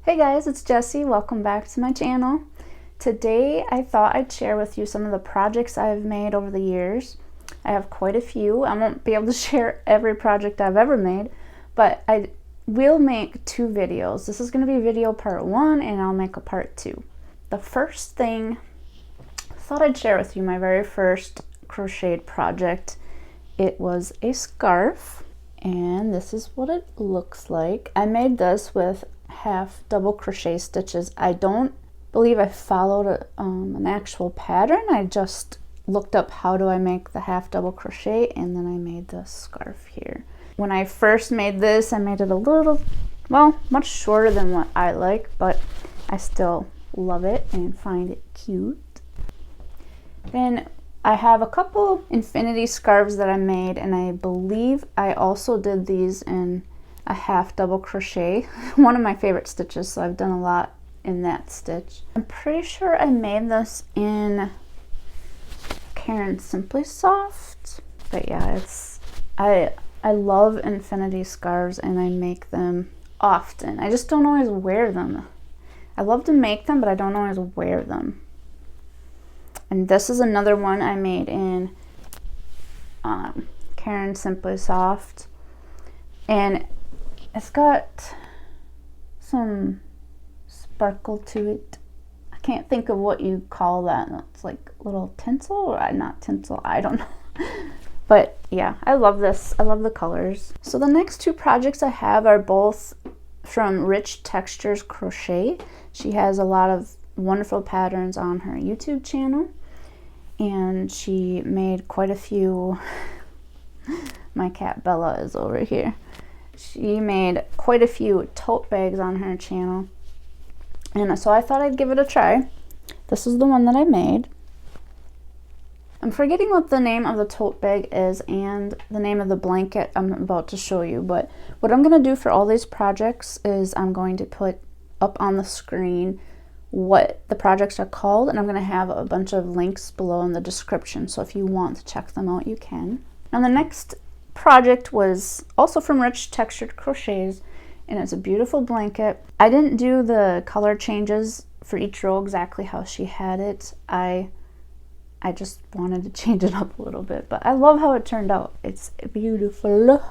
Hey guys, it's Jessie. Welcome back to my channel. Today I thought I'd share with you some of the projects I've made over the years. I have quite a few. I won't be able to share every project I've ever made, but I will make two videos. This is going to be video part 1 and I'll make a part 2. The first thing I thought I'd share with you, my very first crocheted project. It was a scarf and this is what it looks like. I made this with half double crochet stitches. I don't believe I followed an actual pattern. I just looked up how do I make the half double crochet and then I made the scarf here. When I first made this, I made it a little, well, much shorter than what I like, but I still love it and find it cute. Then I have a couple infinity scarves that I made, and I believe I also did these in a half double crochet. One of my favorite stitches, so I've done a lot in that stitch. I'm pretty sure I made this in Caron Simply Soft, but yeah, I love infinity scarves and I make them often. I just don't always wear them. I love to make them, but I don't always wear them. And this is another one I made in Caron Simply Soft, and it's got some sparkle to it. I can't think of what you call that. It's like little tinsel, or not tinsel, I don't know. But yeah, I love this. I love the colors. So the next two projects I have are both from Rich Textures Crochet. She has a lot of wonderful patterns on her YouTube channel, and she made quite a few. My cat Bella is over here. She made quite a few tote bags on her channel, and so I thought I'd give it a try. This is the one that I made. I'm forgetting what the name of the tote bag is and the name of the blanket I'm about to show you, but what I'm going to do for all these projects is I'm going to put up on the screen what the projects are called, and I'm going to have a bunch of links below in the description, so if you want to check them out, you can. Now the next project was also from Rich Textured Crochets, and it's a beautiful blanket. I didn't do the color changes for each row exactly how she had it. I just wanted to change it up a little bit, but I love how it turned out. It's beautiful.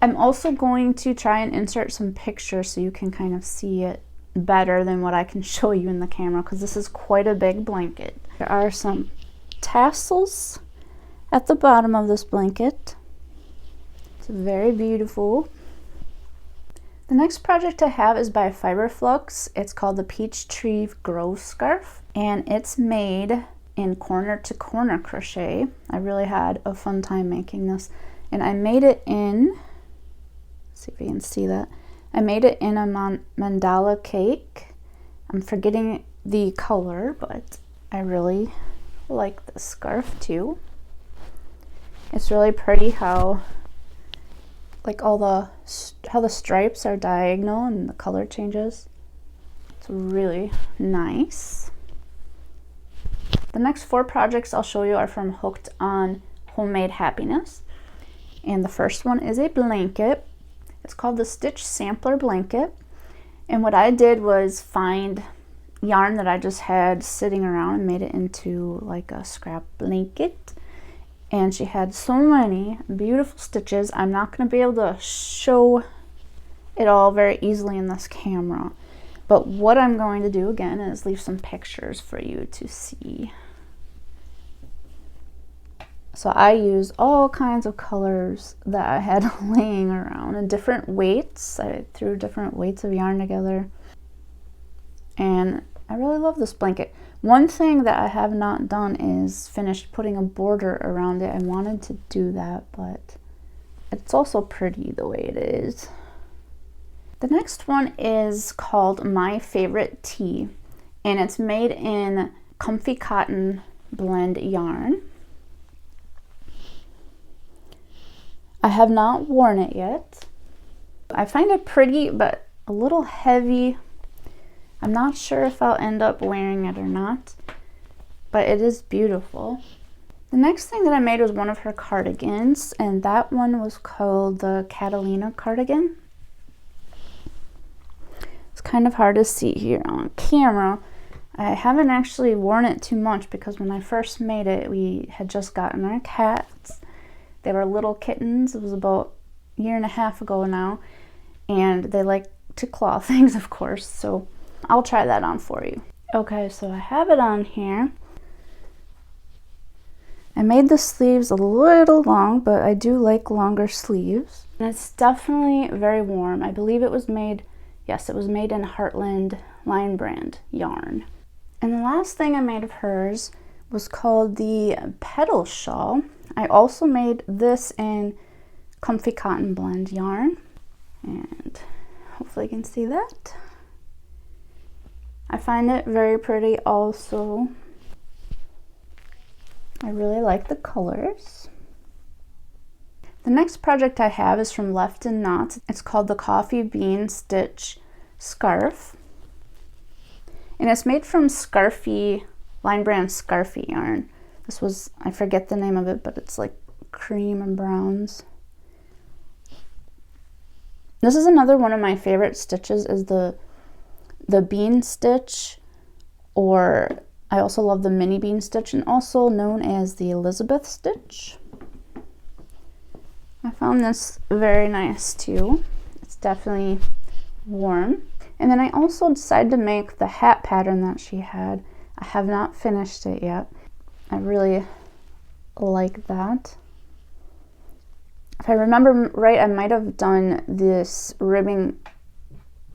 I'm also going to try and insert some pictures so you can kind of see it better than what I can show you in the camera, because this is quite a big blanket. There are some tassels at the bottom of this blanket. It's very beautiful. The next project I have is by Flux. It's called the Peach Tree Grove Scarf, and it's made in corner to corner crochet. I really had a fun time making this, and I made it in, see if you can see that, I made it in a mandala cake. I'm forgetting the color, but I really like this scarf too. It's really pretty how like how the stripes are diagonal and the color changes. It's really nice. The next 4 projects I'll show you are from Hooked on Homemade Happiness, and the first one is a blanket. It's called the Stitch Sampler Blanket, and what I did was find yarn that I just had sitting around and made it into like a scrap blanket. And she had so many beautiful stitches. I'm not going to be able to show it all very easily in this camera, but what I'm going to do again is leave some pictures for you to see. So I used all kinds of colors that I had laying around and different weights. I threw different weights of yarn together, and I really love this blanket. One thing that I have not done is finished putting a border around it. I wanted to do that, but it's also pretty the way it is. The next one is called My Favorite Tea, and it's made in Comfy Cotton Blend yarn. I have not worn it yet. I find it pretty, but a little heavy. I'm not sure if I'll end up wearing it or not, but it is beautiful. The next thing that I made was one of her cardigans, and that one was called the Catalina Cardigan. kind of hard to see here on camera. I haven't actually worn it too much because when I first made it, we had just gotten our cats. They were little kittens. It was about a year and a half ago now, and they like to claw things, of course, so I'll try that on for you. Okay, so I have it on here. I made the sleeves a little long, but I do like longer sleeves. And it's definitely very warm. I believe it was made, yes, it was made in Heartland line brand yarn. And the last thing I made of hers was called the petal shawl. I also made this in Comfy Cotton Blend yarn, and hopefully you can see that. I find it very pretty also. I really like the colors. The next project I have is from Left in Knots. It's called the Coffee Bean Stitch Scarf. And it's made from Scarfy, line brand Scarfy yarn. This was, I forget the name of it, but it's like cream and browns. This is another one of my favorite stitches, is the bean stitch, or I also love the mini bean stitch, and also known as the Elizabeth stitch. I found this very nice too. It's definitely warm. And then I also decided to make the hat pattern that she had. I have not finished it yet. I really like that. If I remember right, I might have done this ribbing,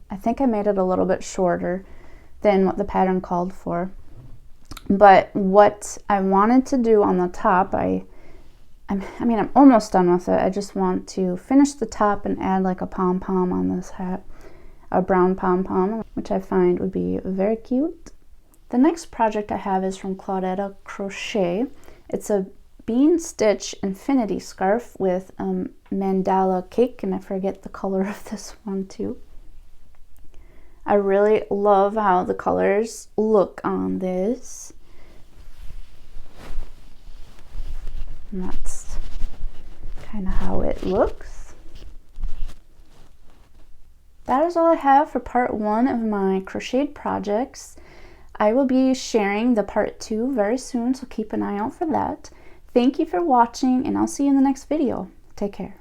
I think I made it a little bit shorter than what the pattern called for. But what I wanted to do on the top, I mean, I'm almost done with it. I just want to finish the top and add like a pom-pom on this hat, a brown pom-pom, which I find would be very cute. The next project I have is from Claudetta Crochet. It's a bean stitch infinity scarf with mandala cake, and I forget the color of this one too. I really love how the colors look on this. And that's kind of how it looks. That is all I have for part 1 of my crocheted projects. I will be sharing the part 2 very soon, so keep an eye out for that. Thank you for watching, and I'll see you in the next video. Take care.